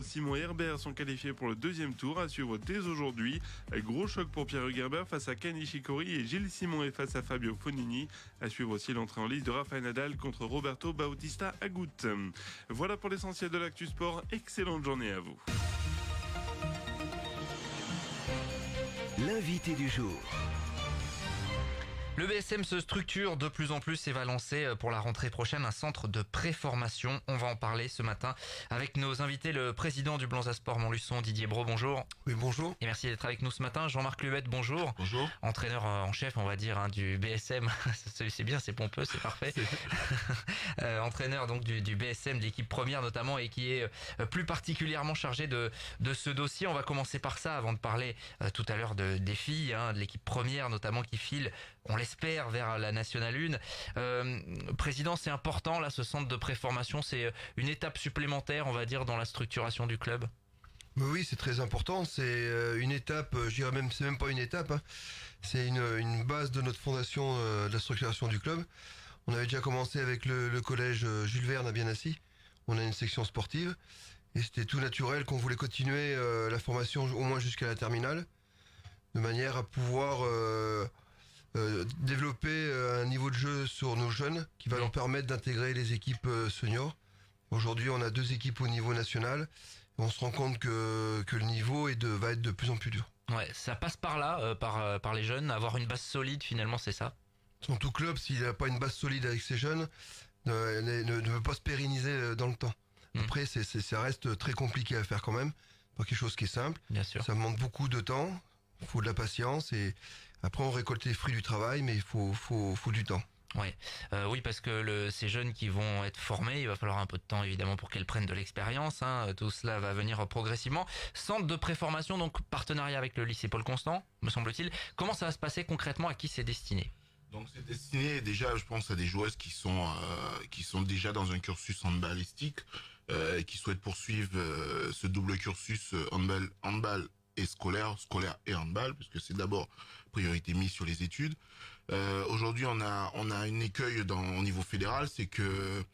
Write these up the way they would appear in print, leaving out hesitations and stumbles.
Simon et Herbert sont qualifiés pour le deuxième tour à suivre dès aujourd'hui. Gros choc pour Pierre-Hugues Herbert face à Ken Nishikori et Gilles Simon est face à Fabio Fognini. À suivre aussi l'entrée en lice de Rafael Nadal contre Roberto Bautista Agut. Voilà pour l'essentiel de l'actu sport. Excellente journée à vous. L'invité du jour. Le BSM se structure de plus en plus et va lancer pour la rentrée prochaine un centre de préformation. On va en parler ce matin avec nos invités, le président du Blanza Sport Montluçon, Didier Brault, bonjour. Oui, bonjour. Et merci d'être avec nous ce matin. Jean-Marc Luette, bonjour. Bonjour. Entraîneur en chef, on va dire, du BSM. C'est bien, c'est pompeux, c'est parfait. Entraîneur donc du BSM, de l'équipe première notamment, et qui est plus particulièrement chargé de ce dossier. On va commencer par ça avant de parler tout à l'heure des filles, de l'équipe première notamment qui file, on l'espère, vers la Nationale 1. Président, c'est important là, ce centre de préformation, c'est une étape supplémentaire, on va dire, dans la structuration du club. Oui, c'est très important. C'est une étape, je dirais même, c'est même pas une étape. C'est une base de notre fondation de la structuration du club. On avait déjà commencé avec le collège Jules Verne à Biennassi. On a une section sportive et c'était tout naturel qu'on voulait continuer la formation au moins jusqu'à la terminale, de manière à pouvoir développer un niveau de jeu sur nos jeunes qui va leur permettre d'intégrer les équipes seniors. Aujourd'hui, on a 2 équipes au niveau national. On se rend compte que le niveau va être de plus en plus dur. Ouais, ça passe par là, par les jeunes, avoir une base solide finalement, c'est ça. Tout club, s'il n'a pas une base solide avec ses jeunes, ne veut pas se pérenniser dans le temps. Après, ça reste très compliqué à faire quand même. Pas quelque chose qui est simple. Bien sûr. Ça demande beaucoup de temps, il faut de la patience et après on récolte les fruits du travail, mais il faut du temps. Ouais, oui, parce que ces jeunes qui vont être formés, il va falloir un peu de temps évidemment pour qu'elles prennent de l'expérience. Tout cela va venir progressivement. Centre de préformation, donc partenariat avec le lycée Paul Constant, me semble-t-il. Comment ça va se passer concrètement, à qui c'est destiné? Donc c'est destiné déjà, je pense, à des joueuses qui sont déjà dans un cursus handballistique, qui souhaitent poursuivre ce double cursus handball et scolaire et handball, puisque c'est d'abord priorité mise sur les études. Aujourd'hui, on a une écueil au niveau fédéral, c'est que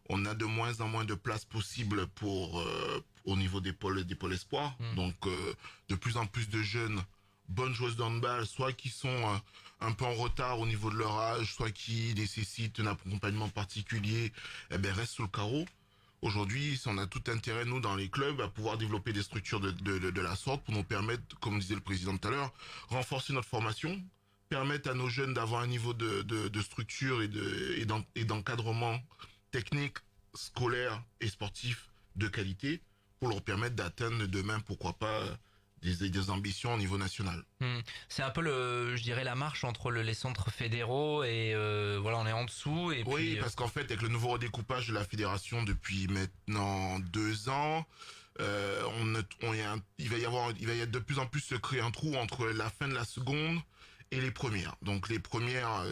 on a de moins en moins de places possibles au niveau des pôles espoirs. Donc de plus en plus de jeunes bonnes joueuses de handball, soit qui sont un peu en retard au niveau de leur âge, soit qui nécessitent un accompagnement particulier, restent sous le carreau. Aujourd'hui, on a tout intérêt, nous, dans les clubs, à pouvoir développer des structures de la sorte pour nous permettre, comme disait le président tout à l'heure, renforcer notre formation, permettre à nos jeunes d'avoir un niveau de structure et d'encadrement technique, scolaire et sportif de qualité pour leur permettre d'atteindre demain, pourquoi pas, des ambitions au niveau national. C'est un peu je dirais la marche entre les centres fédéraux et voilà, on est en dessous et oui, puis parce qu'en fait, avec le nouveau redécoupage de la fédération depuis maintenant 2 ans, il va de plus en plus se créer un trou entre la fin de la seconde et les premières. Donc les premières,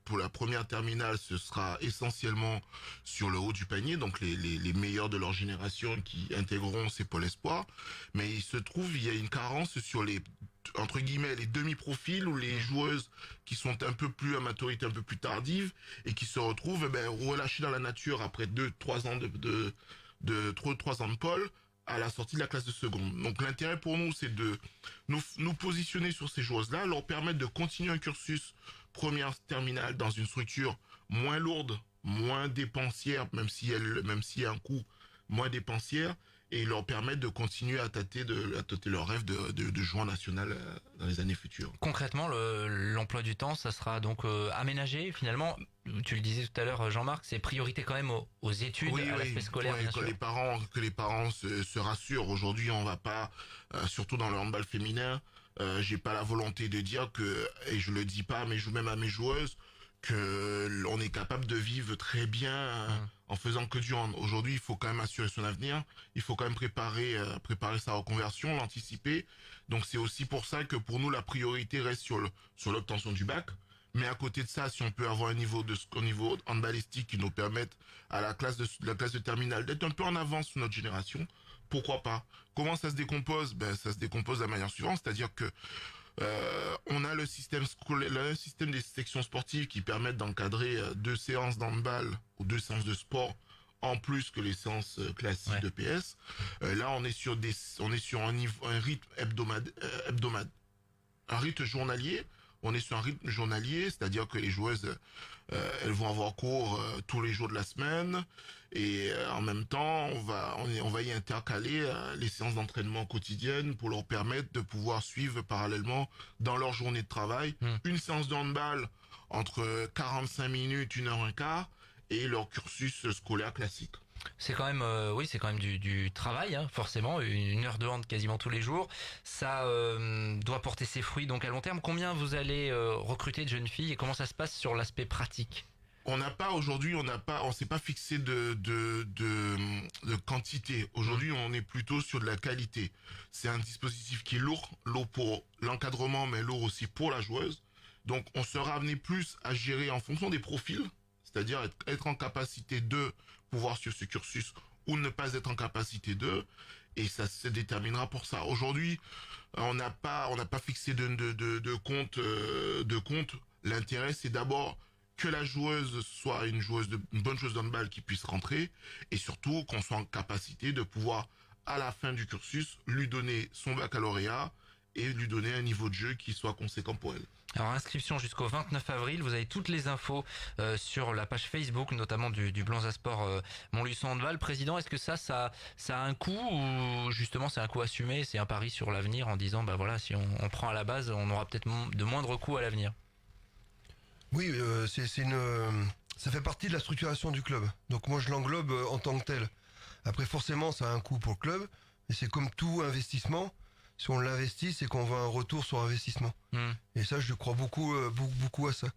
pour la première terminale, ce sera essentiellement sur le haut du panier, donc les meilleurs de leur génération qui intégreront ces pôles espoirs. Mais il se trouve, il y a une carence sur entre guillemets, les demi-profils ou les joueuses qui sont un peu plus à maturité un peu plus tardive et qui se retrouvent relâchées dans la nature après 2-3 ans de 3 ans de pôle à la sortie de la classe de seconde. Donc l'intérêt pour nous, c'est de nous positionner sur ces joueuses-là, leur permettre de continuer un cursus première terminale dans une structure moins lourde, moins dépensière, même s'il y a un coût moins dépensière, et leur permettre de continuer à tâter leur rêve de jouer en national dans les années futures. Concrètement, l'emploi du temps, ça sera donc aménagé finalement. Tu le disais tout à l'heure, Jean-Marc, c'est priorité quand même aux études, à l'aspect scolaire, bien sûr. Que les parents se rassurent. Aujourd'hui, on va pas, surtout dans le handball féminin, j'ai pas la volonté de dire et je le dis pas, mais même à mes joueuses, que on est capable de vivre très bien en faisant que du hand. Aujourd'hui, il faut quand même assurer son avenir, il faut quand même préparer sa reconversion, l'anticiper. Donc c'est aussi pour ça que pour nous la priorité reste sur l'obtention du bac. Mais à côté de ça, si on peut avoir un niveau handballistique qui nous permette à la classe de terminale d'être un peu en avance sur notre génération, pourquoi pas? Comment ça se décompose? Ça se décompose de la manière suivante, c'est-à-dire que on a le système des sections sportives qui permettent d'encadrer 2 séances d'handball ou 2 séances de sport en plus que les séances classiques de PS. Là, on est sur un rythme un rythme journalier. On est sur un rythme journalier, c'est-à-dire que les joueuses, elles vont avoir cours tous les jours de la semaine, et en même temps, on va y intercaler les séances d'entraînement quotidiennes pour leur permettre de pouvoir suivre parallèlement dans leur journée de travail une séance de handball entre 45 minutes, 1h15, et leur cursus scolaire classique. C'est quand même, oui, c'est quand même du travail, hein, forcément, une heure de hand quasiment tous les jours. Ça doit porter ses fruits donc à long terme. Combien vous allez recruter de jeunes filles et comment ça se passe sur l'aspect pratique? On s'est pas fixé de quantité. Aujourd'hui, on est plutôt sur de la qualité. C'est un dispositif qui est lourd pour l'encadrement, mais lourd aussi pour la joueuse. Donc, on sera amené plus à gérer en fonction des profils, c'est-à-dire être en capacité de pouvoir suivre ce cursus ou ne pas être en capacité de, et ça se déterminera pour ça. Aujourd'hui, on n'a pas fixé de compte. L'intérêt, c'est d'abord que la joueuse soit une bonne joueuse d'handball qui puisse rentrer, et surtout qu'on soit en capacité de pouvoir, à la fin du cursus, lui donner son baccalauréat et lui donner un niveau de jeu qui soit conséquent pour elle. Alors inscription jusqu'au 29 avril, vous avez toutes les infos sur la page Facebook, notamment du Blanza Sport Montluçon Handball. Président, est-ce que ça a un coût, ou justement c'est un coût assumé, c'est un pari sur l'avenir en disant bah voilà, si on prend à la base, on aura peut-être de moindres coûts à l'avenir? Oui, ça fait partie de la structuration du club. Donc moi je l'englobe en tant que tel. Après forcément ça a un coût pour le club, mais c'est comme tout investissement. Si on l'investit, c'est qu'on veut un retour sur investissement. Et ça, je crois beaucoup à ça.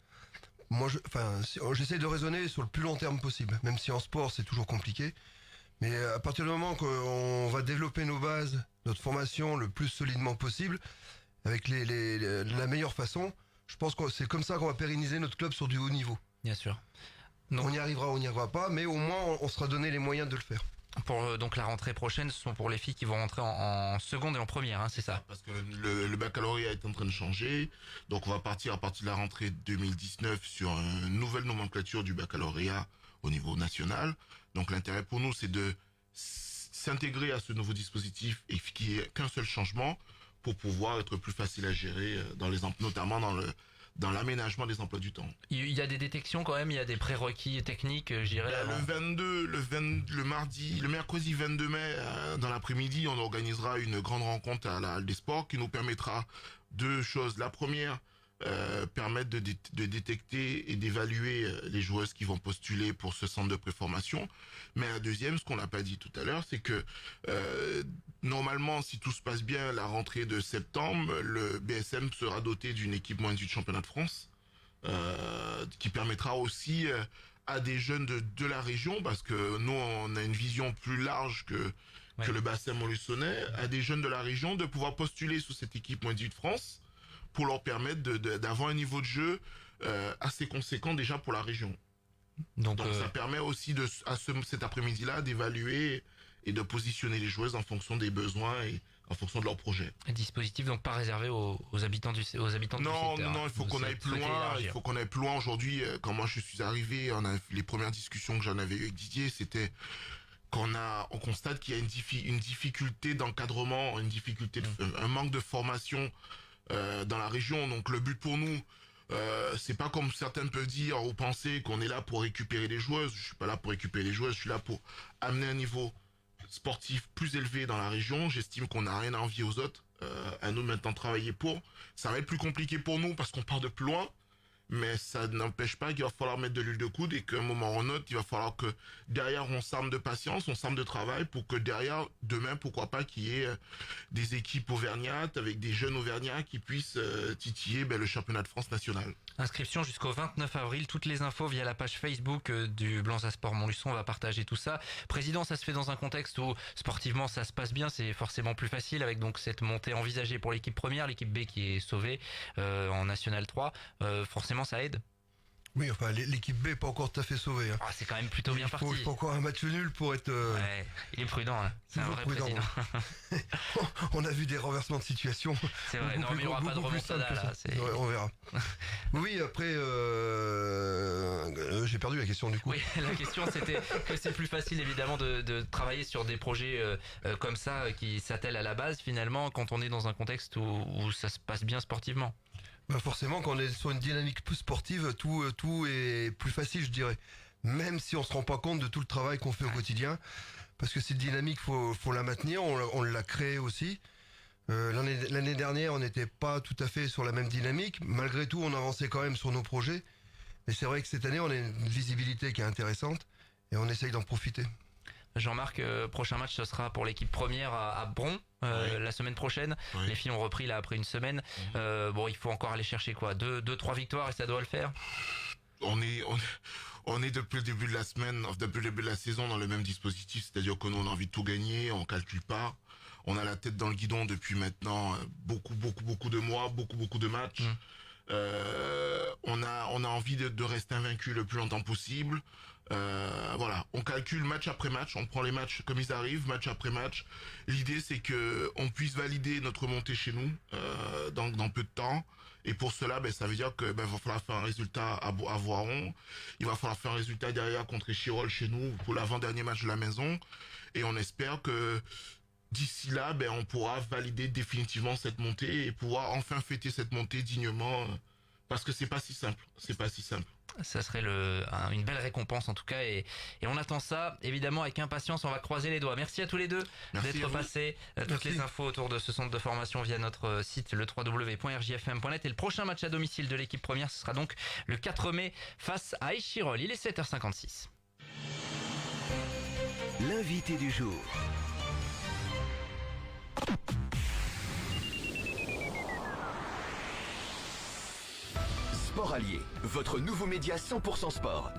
Moi, j'essaie de raisonner sur le plus long terme possible, même si en sport, c'est toujours compliqué. Mais à partir du moment qu'on va développer nos bases, notre formation le plus solidement possible, avec la meilleure façon, je pense que c'est comme ça qu'on va pérenniser notre club sur du haut niveau. Bien sûr. Donc, on y arrivera, on n'y arrivera pas, mais au moins, on sera donné les moyens de le faire. Pour donc la rentrée prochaine, ce sont pour les filles qui vont rentrer en seconde et en première, hein, c'est ça? Parce que le baccalauréat est en train de changer, donc on va partir à partir de la rentrée 2019 sur une nouvelle nomenclature du baccalauréat au niveau national. Donc l'intérêt pour nous, c'est de s'intégrer à ce nouveau dispositif et qu'il n'y ait qu'un seul changement pour pouvoir être plus facile à gérer, notamment dans l'aménagement des emplois du temps. Il y a des détections quand même, il y a des prérequis techniques, je dirais. Le mercredi 22 mai, dans l'après-midi, on organisera une grande rencontre à la Halle des Sports qui nous permettra deux choses. La première, permettre de détecter et d'évaluer les joueuses qui vont postuler pour ce centre de préformation. Mais la deuxième, ce qu'on n'a pas dit tout à l'heure, c'est que normalement, si tout se passe bien, la rentrée de septembre, le BSM sera doté d'une équipe moins de championnat de France, qui permettra aussi à des jeunes de la région, parce que nous, on a une vision plus large que le bassin montluçonnais, à des jeunes de la région de pouvoir postuler sous cette équipe moins de France, pour leur permettre d'avoir un niveau de jeu assez conséquent déjà pour la région. Donc ça permet aussi cet après-midi-là d'évaluer et de positionner les joueuses en fonction des besoins et en fonction de leur projet. Un dispositif donc pas réservé aux habitants du secteur. Non, il faut qu'on aille plus loin. Il faut qu'on aille plus loin. Aujourd'hui, quand moi je suis arrivé, les premières discussions que j'en avais eues avec Didier, c'était on constate qu'il y a une difficulté d'encadrement, un manque de formation dans la région. Donc le but pour nous, c'est pas comme certains peuvent dire ou penser qu'on est là pour récupérer les joueuses. Je suis pas là pour récupérer les joueuses, je suis là pour amener un niveau sportif plus élevé dans la région. J'estime qu'on n'a rien à envier aux autres. À nous maintenant de travailler pour. Ça va être plus compliqué pour nous parce qu'on part de plus loin. Mais ça n'empêche pas qu'il va falloir mettre de l'huile de coude et qu'à un moment ou un autre, il va falloir que derrière on s'arme de patience, on s'arme de travail pour que derrière, demain, pourquoi pas qu'il y ait des équipes auvergnates avec des jeunes auvergnats qui puissent titiller le championnat de France national. Inscription jusqu'au 29 avril, toutes les infos via la page Facebook du Blanza Sport Montluçon, on va partager tout ça. Président, ça se fait dans un contexte où sportivement ça se passe bien, c'est forcément plus facile avec donc cette montée envisagée pour l'équipe première, l'équipe B qui est sauvée en National 3, forcément ça aide. Oui, enfin, l'équipe B n'est pas encore tout à fait sauvée. Hein. Ah, c'est quand même plutôt bien parti. Il faut encore un match nul pour être... Ouais, il est prudent, hein. C'est un toujours vrai prudent. président. On a vu des renversements de situation. C'est vrai, non, mais il n'y aura pas de beaucoup plus remontada simples là. que ça. Ouais, on verra. Oui, après, j'ai perdu la question du coup. Oui, la question c'était que c'est plus facile évidemment de travailler sur des projets comme ça qui s'attellent à la base finalement quand on est dans un contexte où ça se passe bien sportivement. Bah forcément, quand on est sur une dynamique plus sportive, tout est plus facile, je dirais. Même si on se rend pas compte de tout le travail qu'on fait au quotidien. Parce que cette dynamique, faut la maintenir, on l'a créée aussi. L'année dernière, on n'était pas tout à fait sur la même dynamique. Malgré tout, on avançait quand même sur nos projets. Mais c'est vrai que cette année, on a une visibilité qui est intéressante et on essaye d'en profiter. Jean-Marc, prochain match ce sera pour l'équipe première à Bron la semaine prochaine. Oui. Les filles ont repris là après une semaine. Bon, il faut encore aller chercher quoi, 2-3 victoires et ça doit le faire. On est depuis le début de la semaine, depuis le début de la saison dans le même dispositif, c'est-à-dire que nous on a envie de tout gagner, on calcule pas, on a la tête dans le guidon depuis maintenant beaucoup de mois, beaucoup de matchs. On a envie de rester invaincu le plus longtemps possible. Voilà, on calcule match après match, on prend les matchs comme ils arrivent, match après match. L'idée c'est que on puisse valider notre montée chez nous dans peu de temps. Et pour cela, ça veut dire que va falloir faire un résultat à Voiron. Il va falloir faire un résultat derrière contre Chirol chez nous pour l'avant-dernier match de la maison. Et on espère que d'ici là, on pourra valider définitivement cette montée et pouvoir enfin fêter cette montée dignement. Parce que c'est pas si simple. Ça serait une belle récompense en tout cas et on attend ça évidemment avec impatience, on va croiser les doigts. Merci à tous les deux d'être passés. Toutes les infos autour de ce centre de formation via notre site le www.rjfm.net et le prochain match à domicile de l'équipe première ce sera donc le 4 mai face à Échirol. Il est 7h56. L'invité du jour. Sport Allié, votre nouveau média 100% sport.